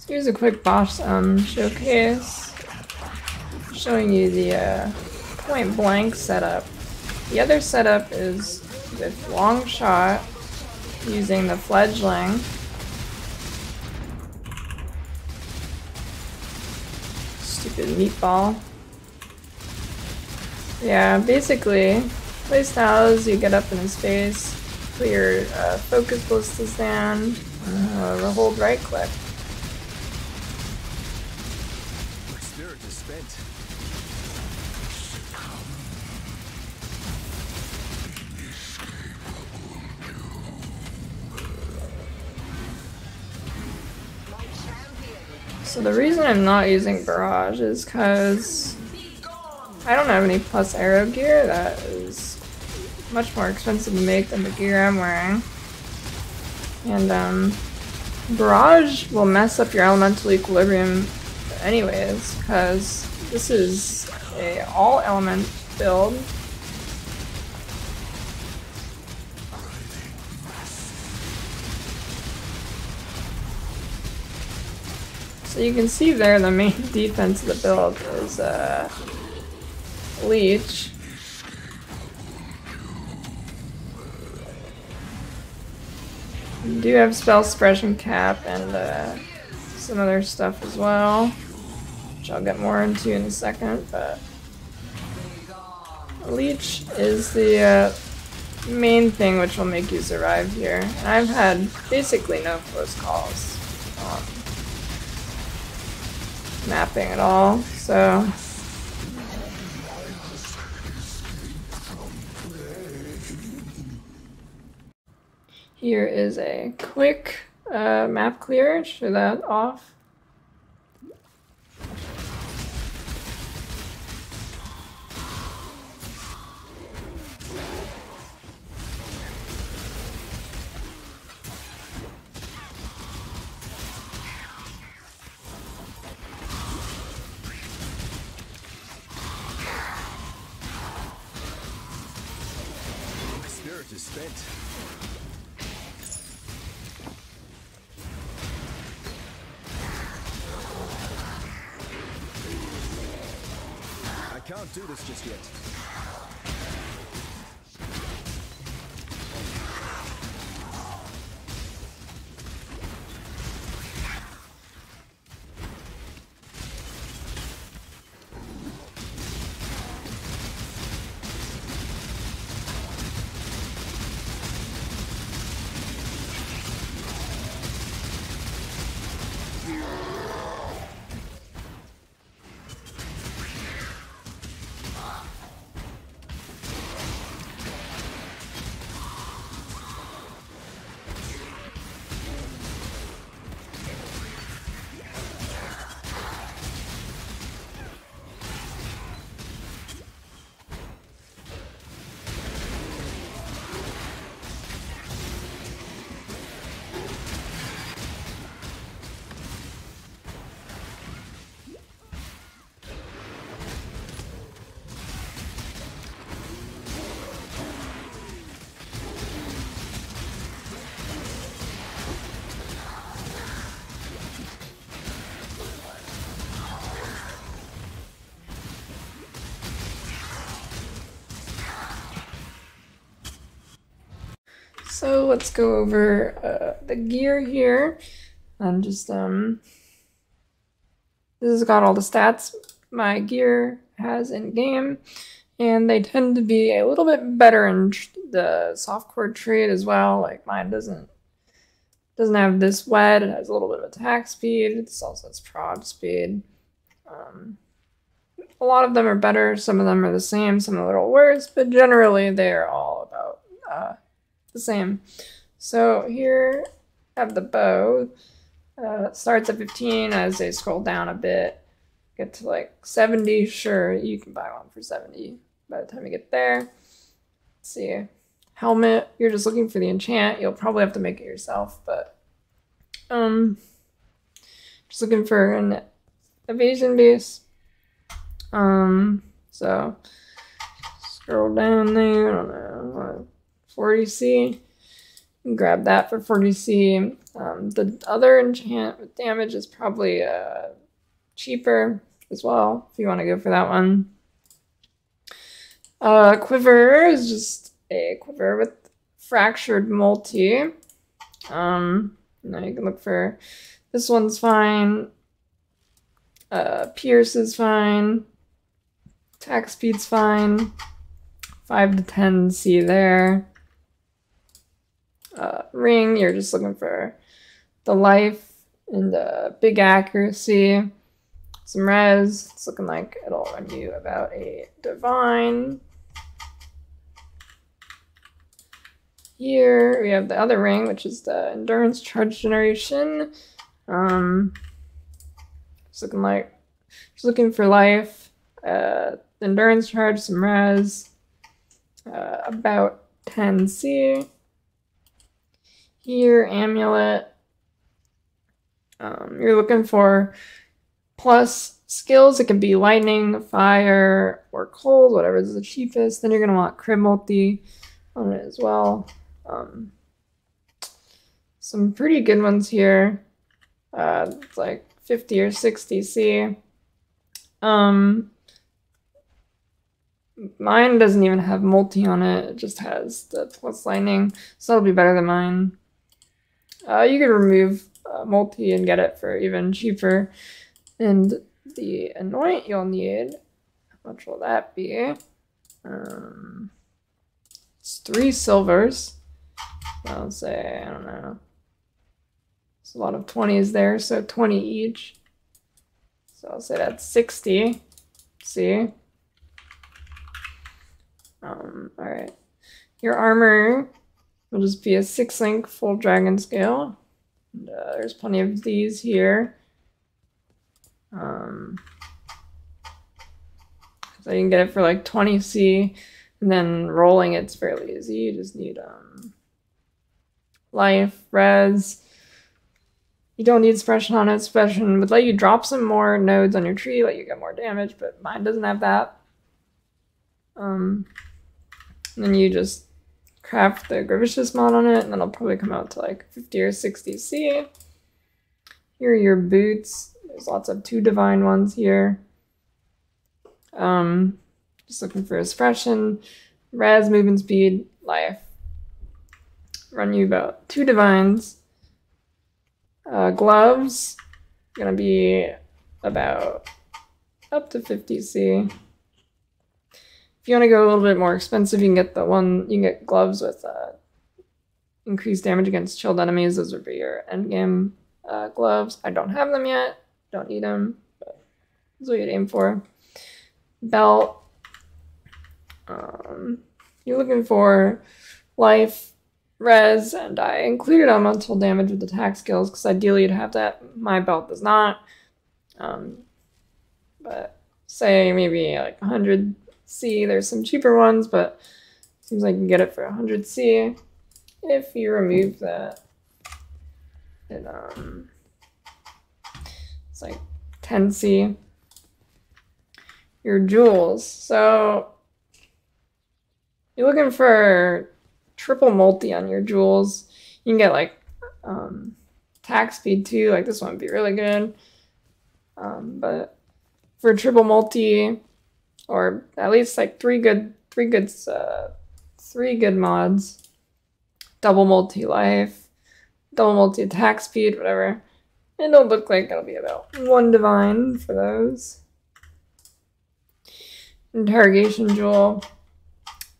Here's a quick boss showcase, showing you the point blank setup. The other setup is with long shot, using the fledgling. Stupid meatball. Yeah, basically, playstyles, you get up in his face, put your focus ballistas down, hold right click. So the reason I'm not using Barrage is because I don't have any plus arrow gear that is much more expensive to make than the gear I'm wearing. And Barrage will mess up your elemental equilibrium anyways, because this is a all element build. So you can see there the main defense of the build is Leech. You do have spell suppression cap and some other stuff as well, which I'll get more into in a second, but Leech is the main thing which will make you survive here. And I've had basically no close calls mapping at all, so here is a quick map clear. Show that off. Is spent. I can't do this just yet. So let's go over the gear here. And just this has got all the stats my gear has in game, and they tend to be a little bit better in the softcore trait as well. Like mine doesn't have this wet. It has a little bit of attack speed. This also has prod speed. A lot of them are better. Some of them are the same. Some are a little worse, but generally they are all about the same. So here I have the bow. It starts at 15 as they scroll down a bit. Get to like 70, sure, you can buy one for 70 by the time you get there. Let's see. Helmet, you're just looking for the enchant. You'll probably have to make it yourself, but just looking for an evasion base. So scroll down there, I don't know, 40C. can grab that for 40C. The other enchant with damage is probably cheaper as well, if you want to go for that one. Quiver is just a quiver with fractured multi. Now you can look for, this one's fine. Pierce is fine. Attack speed's fine. 5 to 10 C there. Ring, you're just looking for the life and big accuracy. Some res, it's looking like it'll run you about a divine. Here we have the other ring, which is the endurance charge generation. It's looking like, just looking for life, endurance charge, some res, about 10 C. Here, amulet. You're looking for plus skills. It can be lightning, fire, or cold, whatever is the cheapest. Then you're gonna want crib multi on it as well. Some pretty good ones here. It's like 50 or 60 C. Mine doesn't even have multi on it. It just has the plus lightning, so that'll be better than mine. You could remove multi and get it for even cheaper. And the anoint you'll need, how much will that be? It's 3 silvers. I'll say, I don't know. There's a lot of 20s there, so 20 each. So I'll say that's 60. See? Alright. Your armor will just be a 6-link full dragon scale. And, there's plenty of these here. So you can get it for like 20 C, and then rolling it's fairly easy. You just need life, res. You don't need suppression on it. Suppression would let you drop some more nodes on your tree, let you get more damage, but mine doesn't have that. And then you just craft the Gravicious mod on it, and then it'll probably come out to like 50 or 60 C. Here are your boots. There's lots of 2 divine ones here. Just looking for suppression, res, movement speed, life. Run you about 2 divines. Gloves, gonna be about up to 50 C. If you want to go a little bit more expensive, you can get you can get gloves with increased damage against chilled enemies. Those would be your endgame gloves. I don't have them yet. Don't need them, but that's what you'd aim for. Belt. You're looking for life, res, and I included elemental damage with attack skills because ideally you'd have that. My belt does not. But say maybe like 100 C. There's some cheaper ones, but seems like you can get it for 100 C. If you remove that, it it's like 10 C. Your jewels. So you're looking for triple multi on your jewels. You can get like attack speed too. Like this one would be really good. But for triple multi, or at least like three good mods, double multi life, double multi attack speed, whatever. And it'll look like it'll be about 1 divine for those. Interrogation jewel,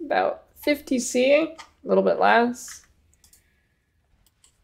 about 50 C, a little bit less.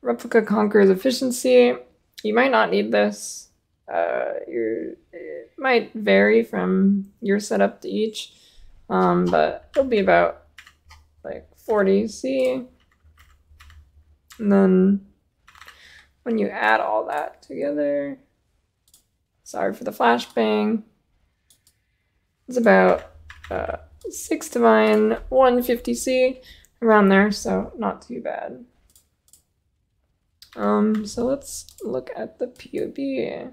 Replica conquers efficiency. You might not need this. It might vary from your setup to each, but it'll be about like 40 C. And then when you add all that together, sorry for the flashbang, it's about 6 divine, 150 C, around there, so not too bad. So let's look at the PoB.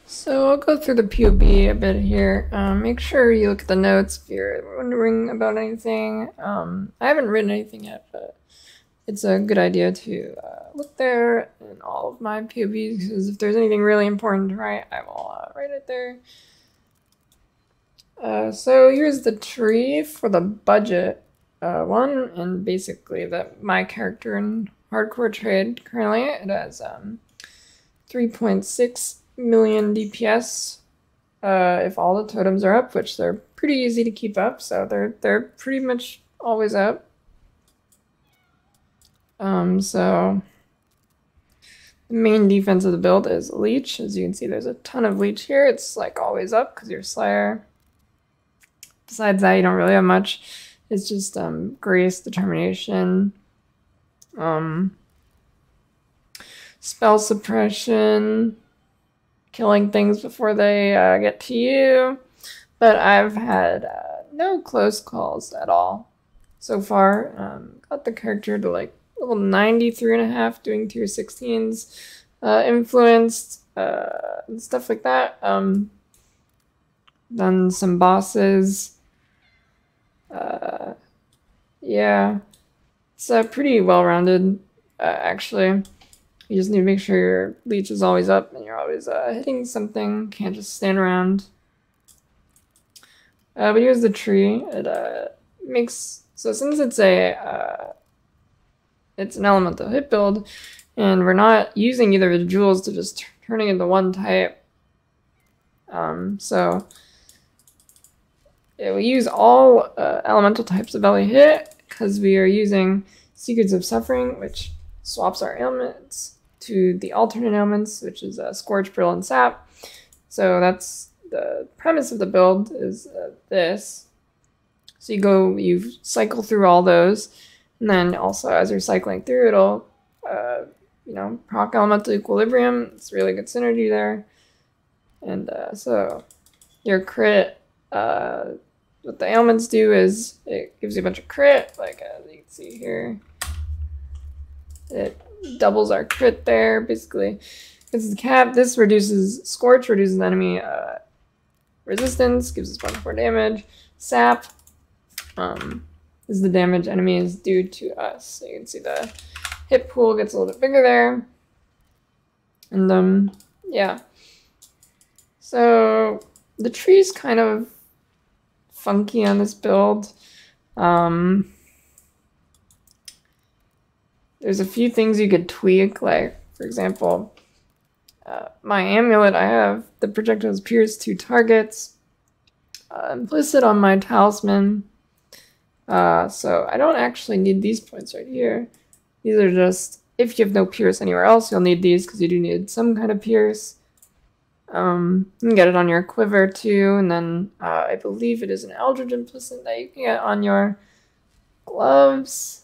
So I'll go through the PoB a bit here. Make sure you look at the notes if you're wondering about anything. I haven't written anything yet, but it's a good idea to look there in all of my PoBs, because if there's anything really important to write, I will write it there. So here's the tree for the budget one, and basically my character in hardcore trade currently, it has 3.6 million DPS if all the totems are up, which they're pretty easy to keep up, so they're pretty much always up. So the main defense of the build is Leech. As you can see, there's a ton of Leech here. It's like always up because you're Slayer. Besides that, you don't really have much. It's just Grace, Determination, Spell Suppression, killing things before they get to you. But I've had no close calls at all so far. Got the character to like level 93.5, doing tier 16s, influenced, and stuff like that. Done some bosses. Yeah, it's pretty well-rounded, actually. You just need to make sure your Leech is always up and you're always hitting something. Can't just stand around. But here's the tree. It makes, so since it's it's an elemental hit build, and we're not using either of the jewels to just turning into one type. So we use all elemental types of Valley Hit because we are using Secrets of Suffering, which swaps our ailments to the alternate ailments, which is Scorch, Brill, and Sap. So that's the premise of the build, is this. So you cycle through all those, and then also as you're cycling through, it'll proc elemental equilibrium. It's really good synergy there. And so your crit, what the ailments do is it gives you a bunch of crit, like as you can see here. It doubles our crit there, basically. This is the cap. This reduces Scorch, reduces enemy resistance, gives us a bunch more damage. Sap, this is the damage enemies do to us. So you can see the hit pool gets a little bit bigger there. And yeah. So the tree's kind of funky on this build. There's a few things you could tweak, like, for example, my amulet, I have the projectiles pierce 2 targets implicit on my talisman. So I don't actually need these points right here. These are just, if you have no pierce anywhere else, you'll need these because you do need some kind of pierce. You can get it on your quiver too, and then I believe it is an Eldritch implicit that you can get on your gloves.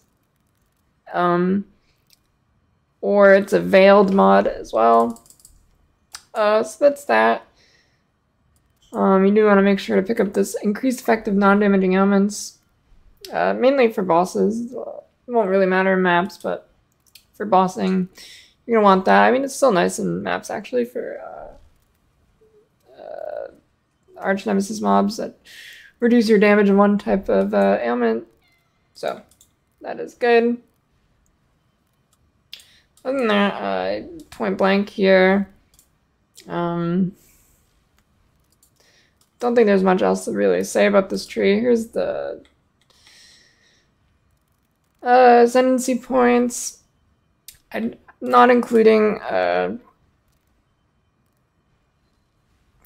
Or it's a veiled mod as well. So that's that. You do want to make sure to pick up this increased effective non-damaging ailments, mainly for bosses. It won't really matter in maps, but for bossing, you're gonna want that. I mean, it's still nice in maps actually for arch nemesis mobs that reduce your damage in one type of ailment. So that is good. Other than that, point blank here. Don't think there's much else to really say about this tree. Here's the ascendancy points. I'm not including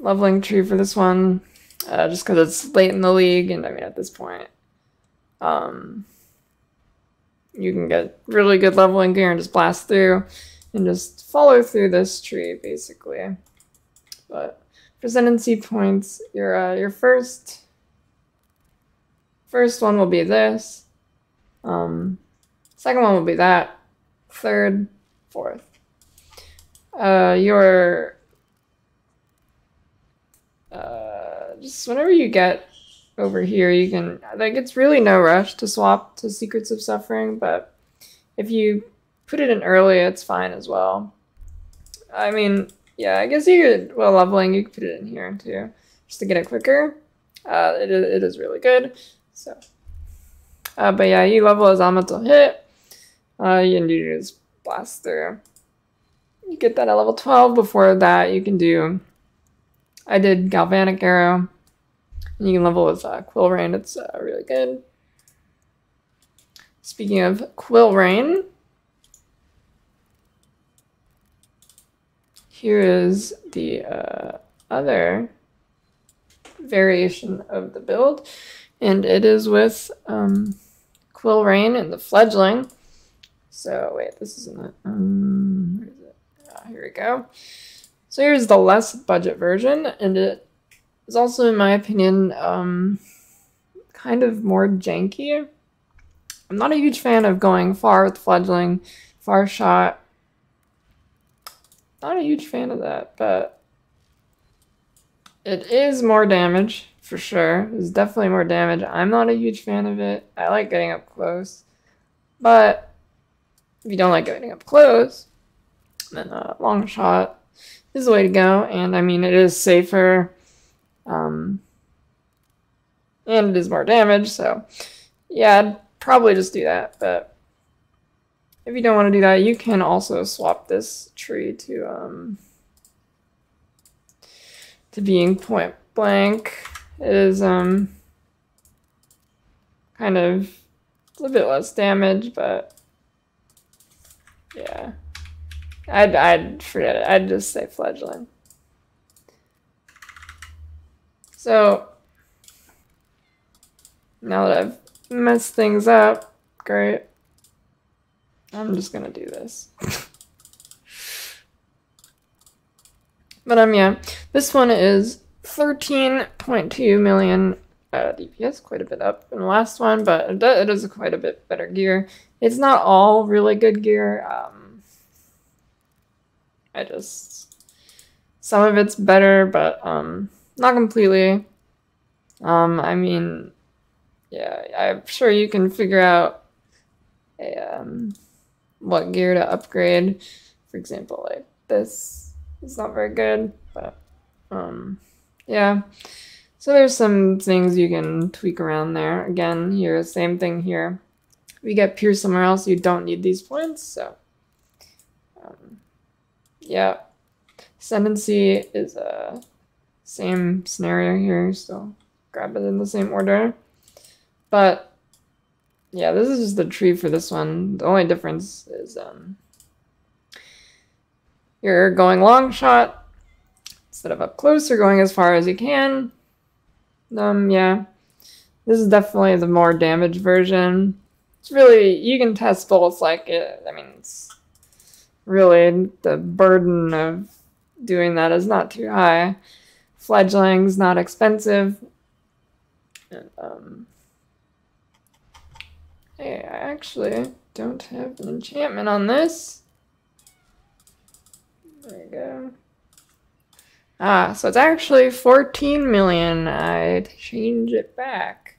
leveling tree for this one, just because it's late in the league, and I mean at this point, you can get really good leveling gear and just blast through and just follow through this tree, basically. But for ascendancy points, your first one will be this. Second one will be that. Third, fourth. Just whenever you get over here, you can, like, it's really no rush to swap to Secrets of Suffering, but if you put it in early, it's fine as well. I mean, yeah, I guess you could, well, leveling, you could put it in here too, just to get it quicker. It is really good. So, but yeah, you level as elemental hit. You just blast through. You get that at level 12. Before that, you can do, I did Galvanic Arrow. And you can level with Quill Rain. It's really good. Speaking of Quill Rain, here is the other variation of the build, and it is with Quill Rain and the Fledgling. So wait, this isn't it. Where is it? Here we go. So here's the less budget version, and it is also, in my opinion, kind of more janky. I'm not a huge fan of going far with Fledgling, far shot. Not a huge fan of that, but it is more damage, for sure. It's definitely more damage. I'm not a huge fan of it. I like getting up close. But if you don't like getting up close, then long shot is the way to go. And I mean, it is safer. And it is more damage, so yeah, I'd probably just do that. But if you don't want to do that, you can also swap this tree to being point blank. It is kind of a little bit less damage, but yeah, I'd forget it. I'd just say Fledgling. So now that I've messed things up, great. I'm just gonna do this. But yeah, this one is 13.2 million DPS, quite a bit up from the last one, but it is quite a bit better gear. It's not all really good gear. Some of it's better, but not completely. I mean, yeah, I'm sure you can figure out what gear to upgrade. For example, like this is not very good, but yeah. So there's some things you can tweak around there. Again, here, same thing here. If you get Pierce somewhere else, you don't need these points, so yeah. Ascendancy is a same scenario here, so grab it in the same order. But yeah, this is just the tree for this one. The only difference is you're going long shot instead of up close. You're going as far as you can. Yeah, this is definitely the more damage version. It's really, you can test both. Like I mean, it's really the burden of doing that is not too high. Fledgling's not expensive. And hey, I actually don't have an enchantment on this. There you go. So it's actually 14 million. I'd change it back.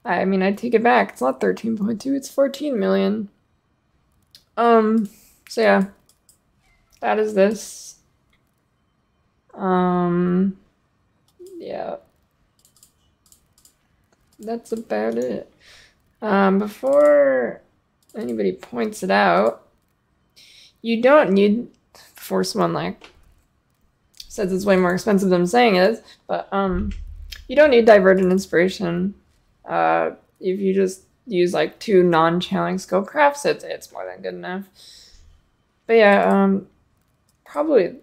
I mean, I'd take it back. It's not 13.2, it's 14 million. So yeah. That is this. Yeah. That's about it. Before anybody points it out, you don't need, before someone like says it's way more expensive than I'm saying it is, but you don't need Divergent Inspiration. If you just use like 2 non-channeling skill crafts, it's more than good enough. But yeah, probably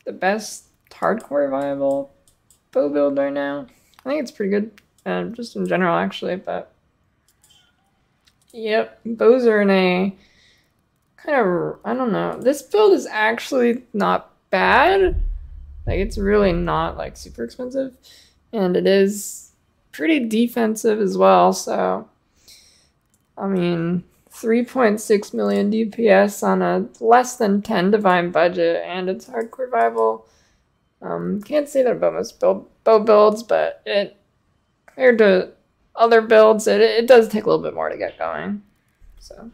the best hardcore viable bow build right now. I think it's pretty good, just in general actually, but yep, bows are in a kind of, I don't know, this build is actually not bad. Like, it's really not like super expensive, and it is pretty defensive as well. So I mean, 3.6 million DPS on a less than 10 divine budget, and it's hardcore viable. Can't say that about most bow builds, but it, compared to other builds, it does take a little bit more to get going. So